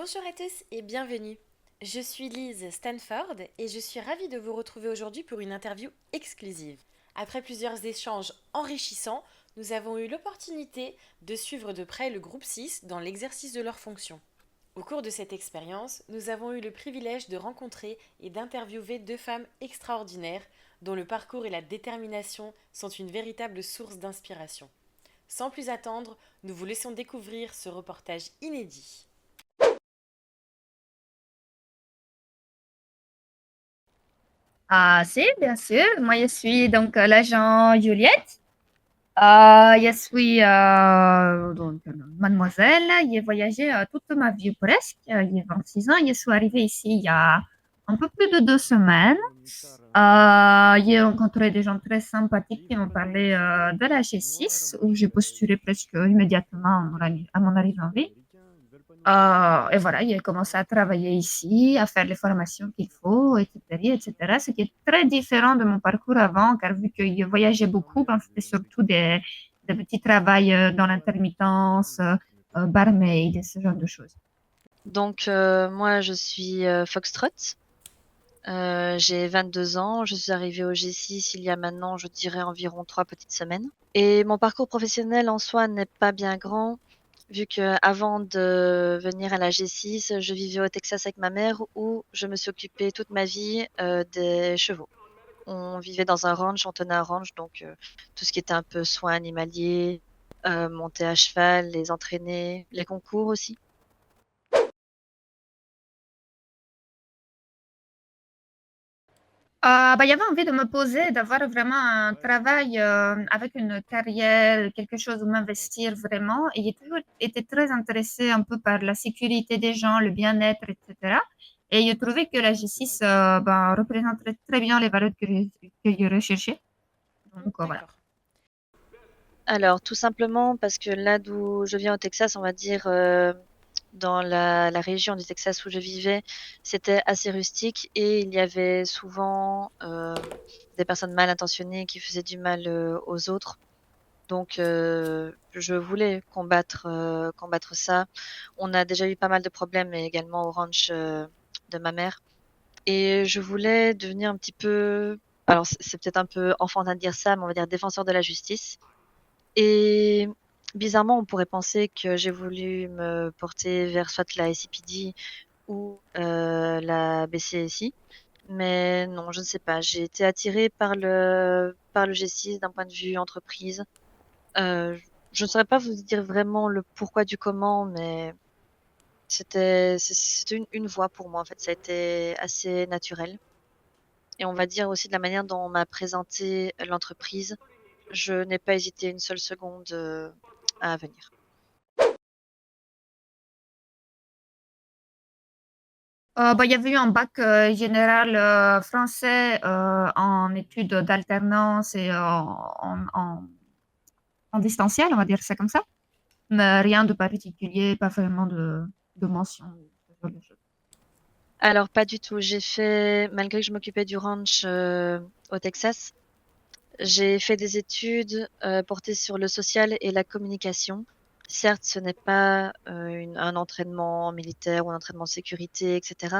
Bonjour à tous et bienvenue. Je suis Lise Stanford et je suis ravie de vous retrouver aujourd'hui pour une interview exclusive. Après plusieurs échanges enrichissants, nous avons eu l'opportunité de suivre de près le groupe 6 dans l'exercice de leurs fonctions. Au cours de cette expérience, nous avons eu le privilège de rencontrer et d'interviewer deux femmes extraordinaires dont le parcours et la détermination sont une véritable source d'inspiration. Sans plus attendre, nous vous laissons découvrir ce reportage inédit. Ah, si, bien sûr. Moi, je suis donc l'agent Juliette. Je suis mademoiselle. J'ai voyagé toute ma vie presque. J'ai 26 ans. Je suis arrivée ici il y a un peu plus de 2 semaines. J'ai rencontré des gens très sympathiques qui m'ont parlé de la G6 où j'ai postulé presque immédiatement à mon arrivée en ville. Et voilà, il a commencé à travailler ici, à faire les formations qu'il faut, etc., etc. Ce qui est très différent de mon parcours avant, car vu qu'il voyageait beaucoup, ben, c'était surtout des petits travails dans l'intermittence, barmaid et ce genre de choses. Donc, moi, je suis Foxtrot. J'ai 22 ans. Je suis arrivée au G6 il y a maintenant, je dirais, environ 3 petites semaines. Et mon parcours professionnel en soi n'est pas bien grand, vu que avant de venir à la G6, je vivais au Texas avec ma mère, où je me suis occupée toute ma vie des chevaux. On vivait dans un ranch, on tenait un ranch, donc tout ce qui était un peu soins animaliers, monter à cheval, les entraîner, les concours aussi. Bah, il y avait envie de me poser, d'avoir vraiment un travail avec une carrière, quelque chose où m'investir vraiment. Et j'ai toujours été très intéressée un peu par la sécurité des gens, le bien-être, etc. Et j'ai trouvé que la G6 bah, représenterait très bien les valeurs que je recherchais. Donc voilà. D'accord. Alors, tout simplement parce que là d'où je viens au Texas, on va dire, dans la région du Texas où je vivais, c'était assez rustique et il y avait souvent des personnes mal intentionnées qui faisaient du mal aux autres. Donc, je voulais combattre ça. On a déjà eu pas mal de problèmes également au ranch de ma mère. Et je voulais devenir un petit peu, alors c'est peut-être un peu enfantin de dire ça, mais on va dire défenseur de la justice. Et bizarrement, on pourrait penser que j'ai voulu me porter vers soit la SCPD ou la BCSI, mais non, je ne sais pas. J'ai été attirée par le G6 d'un point de vue entreprise. Euh, je ne saurais pas vous dire vraiment le pourquoi du comment, mais c'était une voie pour moi en fait. Ça a été assez naturel. Et on va dire aussi de la manière dont on m'a présenté l'entreprise, je n'ai pas hésité une seule seconde à venir. Bah, il y avait eu un bac général français en études d'alternance et en distanciel, on va dire ça comme ça. Mais rien de particulier, pas vraiment de mention, ce genre de choses. Alors, pas du tout. Malgré que je m'occupais du ranch au Texas, j'ai fait des études portées sur le social et la communication. Certes, ce n'est pas un entraînement militaire ou un entraînement de sécurité, etc.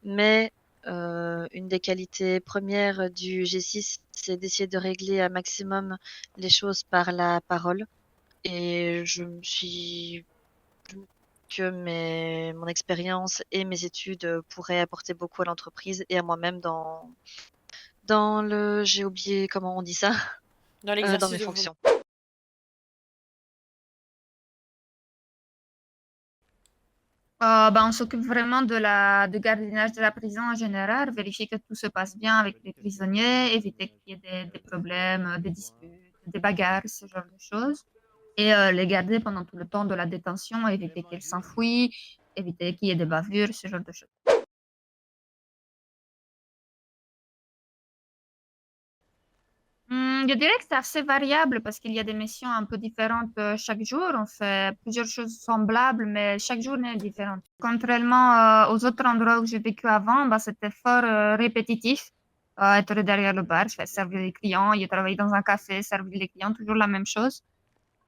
Mais une des qualités premières du G6, c'est d'essayer de régler un maximum les choses par la parole. Et je me suis que mon expérience et mes études pourraient apporter beaucoup à l'entreprise et à moi-même j'ai oublié comment on dit ça, Dans dans l'exercice mes de vos... fonctions. Bah, on s'occupe vraiment de gardiennage de la prison en général, vérifier que tout se passe bien avec les prisonniers, éviter qu'il y ait des problèmes, des disputes, des bagarres, ce genre de choses. Et les garder pendant tout le temps de la détention, éviter qu'ils s'enfuient, éviter qu'il y ait des bavures, ce genre de choses. Je dirais que c'est assez variable parce qu'il y a des missions un peu différentes chaque jour. On fait plusieurs choses semblables, mais chaque journée est différente. Contrairement aux autres endroits où j'ai vécu avant, bah, c'était fort répétitif. Être derrière le bar, je fais servir les clients. J'ai travaillé dans un café, servir les clients, toujours la même chose.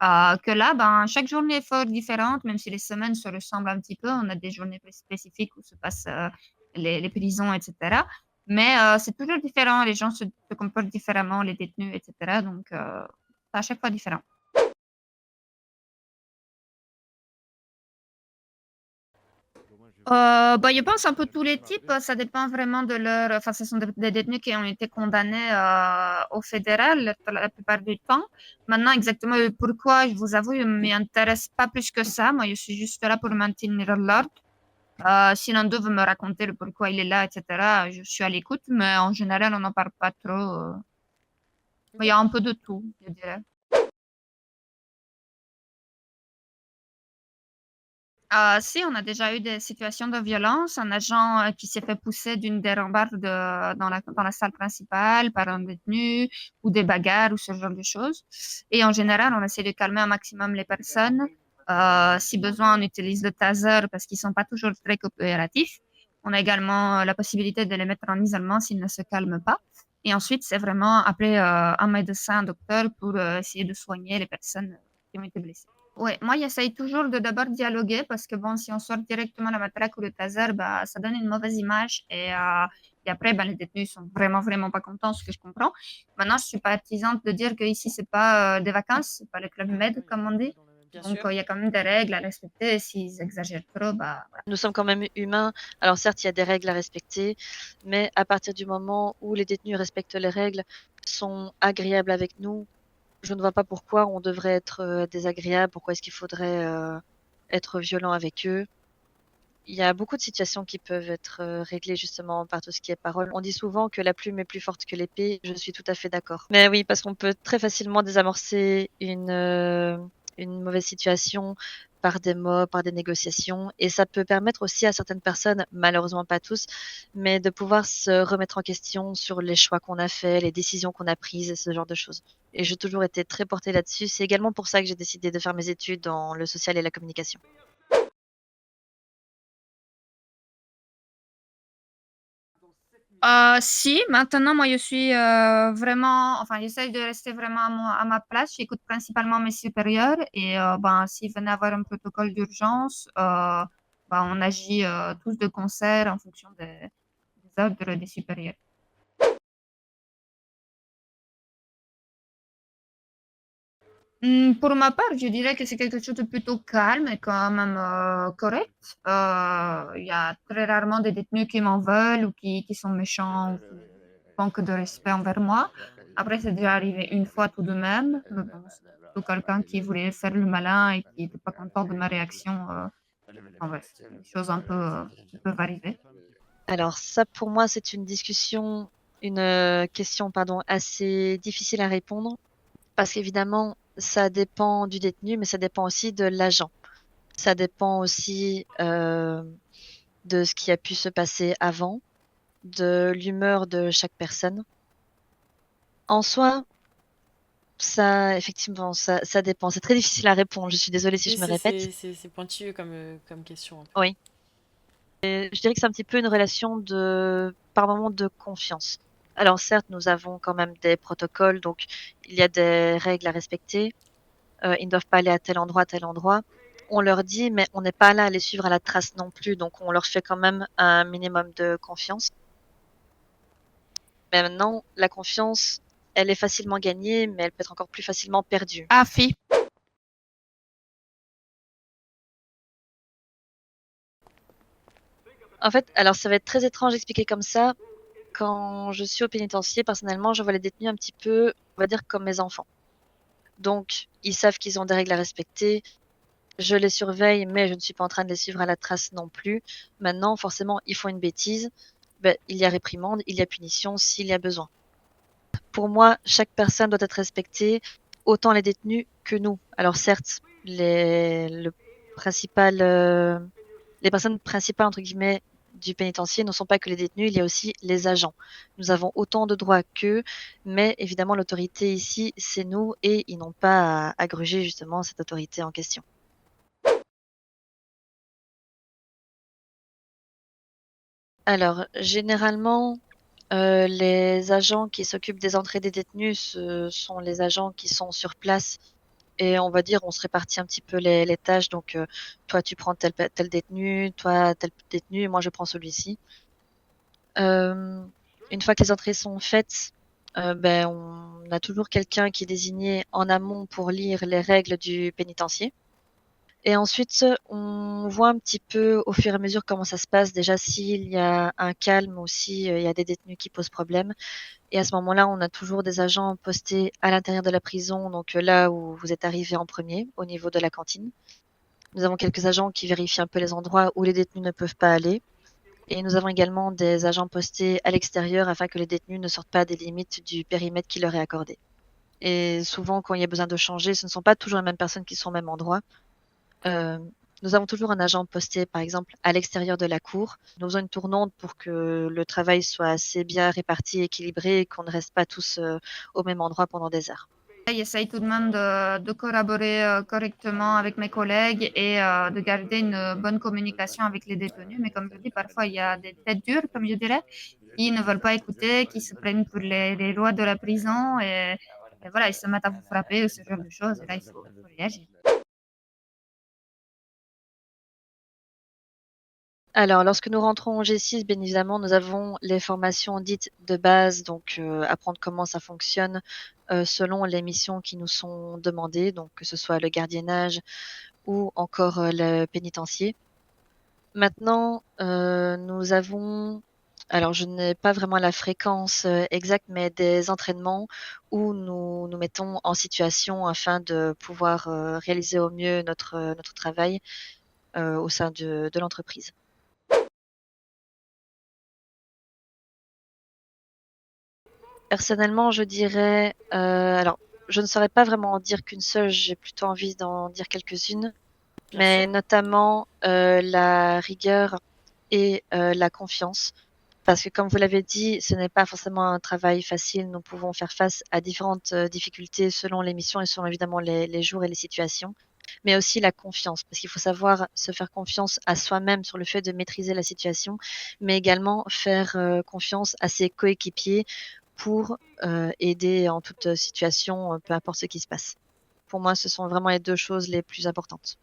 Que là, ben, chaque journée est fort différente, même si les semaines se ressemblent un petit peu. On a des journées spécifiques où se passent les prisons, etc. Mais c'est toujours différent. Les gens se comportent différemment, les détenus, etc. Donc, c'est à chaque fois différent. Bah, je pense un peu tous les types, ça dépend vraiment de leur enfin, ce sont des détenus qui ont été condamnés, au fédéral la plupart du temps. Maintenant exactement le pourquoi, je vous avoue, je m'y intéresse pas plus que ça. Moi, je suis juste là pour maintenir l'ordre. Si l'un d'eux veut me raconter le pourquoi il est là et cetera, je suis à l'écoute, mais en général, on n'en parle pas trop, il y a un peu de tout, je dirais. Si, on a déjà eu des situations de violence. Un agent qui s'est fait pousser d'une des rambardes dans la salle principale par un détenu ou des bagarres ou ce genre de choses. Et en général, on essaie de calmer un maximum les personnes. Si besoin, on utilise le taser parce qu'ils sont pas toujours très coopératifs. On a également la possibilité de les mettre en isolement s'ils ne se calment pas. Et ensuite, c'est vraiment appeler un médecin, un docteur pour essayer de soigner les personnes qui ont été blessées. Ouais, moi, j'essaye toujours de d'abord dialoguer parce que bon, si on sort directement la matraque ou le taser, bah, ça donne une mauvaise image et après, ben, les détenus sont vraiment, vraiment pas contents, ce que je comprends. Maintenant, je suis partisante de dire que ici, c'est pas des vacances, c'est pas le club med, comme on dit. Bien Donc, sûr. il y a quand même des règles à respecter. S'ils exagèrent trop, bah, voilà. Nous sommes quand même humains. Alors certes, il y a des règles à respecter, mais à partir du moment où les détenus respectent les règles, sont agréables avec nous, je ne vois pas pourquoi on devrait être désagréable, pourquoi est-ce qu'il faudrait être violent avec eux. Il y a beaucoup de situations qui peuvent être réglées justement par tout ce qui est parole. On dit souvent que la plume est plus forte que l'épée. Je suis tout à fait d'accord. Mais oui, parce qu'on peut très facilement désamorcer une mauvaise situation par des mots, par des négociations. Et ça peut permettre aussi à certaines personnes, malheureusement pas tous, mais de pouvoir se remettre en question sur les choix qu'on a faits, les décisions qu'on a prises et ce genre de choses. Et j'ai toujours été très portée là-dessus. C'est également pour ça que j'ai décidé de faire mes études dans le social et la communication. Si, maintenant, moi, je suis vraiment, enfin, j'essaie de rester vraiment à ma place. J'écoute principalement mes supérieurs et ben, s'il venait avoir un protocole d'urgence, ben, on agit tous de concert en fonction des ordres des supérieurs. Pour ma part, je dirais que c'est quelque chose de plutôt calme et quand même correct. Il y a très rarement des détenus qui m'en veulent ou qui sont méchants ou qui manquent de respect envers moi. Après, c'est déjà arrivé une fois tout de même, mais bon, c'est plutôt quelqu'un qui voulait faire le malin et qui n'était pas content de ma réaction. Enfin, bref, c'est des choses un peu qui peuvent arriver. Alors ça, pour moi, c'est une question, pardon, assez difficile à répondre parce qu'évidemment, ça dépend du détenu, mais ça dépend aussi de l'agent. Ça dépend aussi de ce qui a pu se passer avant, de l'humeur de chaque personne. En soi, ça, effectivement, ça dépend. C'est très difficile à répondre. Je suis désolée si Oui, je me répète. c'est pointu comme question, un peu. Oui. Je dirais que c'est un petit peu une relation par moment de confiance. Alors certes, nous avons quand même des protocoles, donc il y a des règles à respecter. Ils ne doivent pas aller à tel endroit, tel endroit. On leur dit, mais on n'est pas là à les suivre à la trace non plus, donc on leur fait quand même un minimum de confiance. Mais maintenant, la confiance, elle est facilement gagnée, mais elle peut être encore plus facilement perdue. Ah, fi. En fait, alors ça va être très étrange d'expliquer comme ça. Quand je suis au pénitencier, personnellement, je vois les détenus un petit peu, on va dire, comme mes enfants. Donc, ils savent qu'ils ont des règles à respecter. Je les surveille, mais je ne suis pas en train de les suivre à la trace non plus. Maintenant, forcément, ils font une bêtise. Ben, il y a réprimande, il y a punition s'il y a besoin. Pour moi, chaque personne doit être respectée, autant les détenus que nous. Alors certes, principal, les personnes principales, entre guillemets, du pénitencier ne sont pas que les détenus, il y a aussi les agents. Nous avons autant de droits qu'eux, mais évidemment, l'autorité ici, c'est nous et ils n'ont pas à gruger justement cette autorité en question. Alors, généralement, les agents qui s'occupent des entrées des détenus, ce sont les agents qui sont sur place et on va dire, on se répartit un petit peu les tâches. Donc, toi, tu prends tel détenu, toi, tel détenu, et moi, je prends celui-ci. Une fois que les entrées sont faites, ben, on a toujours quelqu'un qui est désigné en amont pour lire les règles du pénitencier. Et ensuite, on voit un petit peu au fur et à mesure comment ça se passe. Déjà, s'il y a un calme ou si il y a des détenus qui posent problème. Et à ce moment-là, on a toujours des agents postés à l'intérieur de la prison, donc là où vous êtes arrivé en premier, au niveau de la cantine. Nous avons quelques agents qui vérifient un peu les endroits où les détenus ne peuvent pas aller. Et nous avons également des agents postés à l'extérieur afin que les détenus ne sortent pas des limites du périmètre qui leur est accordé. Et souvent, quand il y a besoin de changer, ce ne sont pas toujours les mêmes personnes qui sont au même endroit. Euh, Nous avons toujours un agent posté, par exemple, à l'extérieur de la cour. Nous faisons une tournante pour que le travail soit assez bien réparti, équilibré et qu'on ne reste pas tous au même endroit pendant des heures. J'essaye tout de même de collaborer correctement avec mes collègues et de garder une bonne communication avec les détenus. Mais comme je dis, parfois il y a des têtes dures, comme je dirais, qui ne veulent pas écouter, qui se prennent pour les lois de la prison et voilà, ils se mettent à vous frapper ou ce genre de choses. Et là, il faut réagir. Alors, lorsque nous rentrons en G6, bien évidemment, nous avons les formations dites de base, donc apprendre comment ça fonctionne selon les missions qui nous sont demandées, donc que ce soit le gardiennage ou encore le pénitencier. Maintenant, nous avons, alors je n'ai pas vraiment la fréquence exacte, mais des entraînements où nous nous mettons en situation afin de pouvoir réaliser au mieux notre travail au sein de l'entreprise. Personnellement, je dirais, alors je ne saurais pas vraiment en dire qu'une seule, j'ai plutôt envie d'en dire quelques-unes, Bien mais sûr. notamment la rigueur et la confiance. Parce que comme vous l'avez dit, ce n'est pas forcément un travail facile. Nous pouvons faire face à différentes difficultés selon les missions et selon évidemment les jours et les situations, mais aussi la confiance, parce qu'il faut savoir se faire confiance à soi-même sur le fait de maîtriser la situation, mais également faire confiance à ses coéquipiers pour aider en toute situation, peu importe ce qui se passe. Pour moi, ce sont vraiment les 2 choses les plus importantes.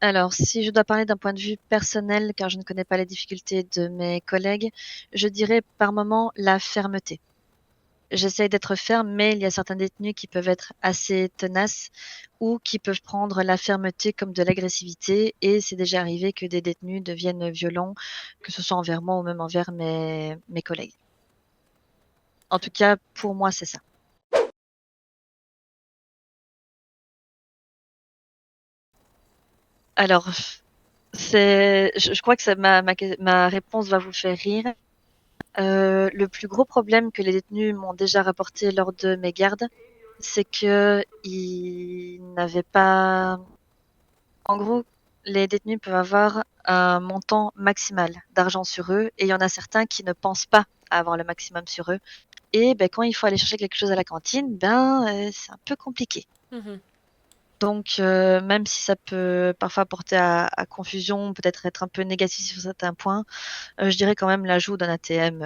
Alors, si je dois parler d'un point de vue personnel, car je ne connais pas les difficultés de mes collègues, je dirais par moment la fermeté. J'essaye d'être ferme, mais il y a certains détenus qui peuvent être assez tenaces ou qui peuvent prendre la fermeté comme de l'agressivité et c'est déjà arrivé que des détenus deviennent violents, que ce soit envers moi ou même envers mes collègues. En tout cas, pour moi, c'est ça. Alors, je crois que ça ma réponse va vous faire rire. Le plus gros problème que les détenus m'ont déjà rapporté lors de mes gardes, c'est qu'ils n'avaient pas, en gros, les détenus peuvent avoir un montant maximal d'argent sur eux et il y en a certains qui ne pensent pas à avoir le maximum sur eux et quand il faut aller chercher quelque chose à la cantine, c'est un peu compliqué. Mhm. Donc même si ça peut parfois porter à confusion, peut-être être un peu négatif sur certains points, je dirais quand même l'ajout d'un ATM,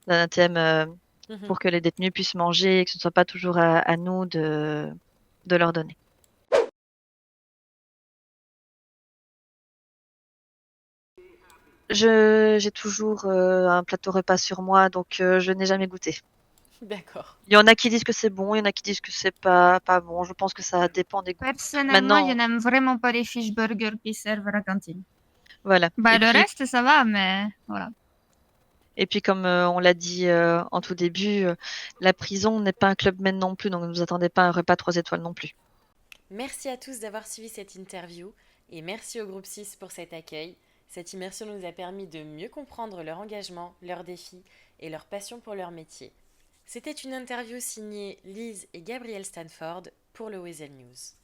d'un ATM, Mhm. pour que les détenus puissent manger et que ce ne soit pas toujours à nous de leur donner. J'ai toujours, un plateau repas sur moi, donc je n'ai jamais goûté. D'accord. Il y en a qui disent que c'est bon, il y en a qui disent que c'est pas bon. Je pense que ça dépend des goûts. Personnellement, je Maintenant, n'aime vraiment pas les fish burgers qui servent à la cantine. voilà. Bah, le reste, ça va, mais voilà. Et puis comme on l'a dit en tout début, la prison n'est pas un club med non plus, donc ne vous attendez pas à un repas 3 étoiles non plus. Merci à tous d'avoir suivi cette interview et merci au groupe 6 pour cet accueil. Cette immersion nous a permis de mieux comprendre leur engagement, leurs défis et leur passion pour leur métier. C'était une interview signée Lise et Gabriel Stanford pour le Weasel News.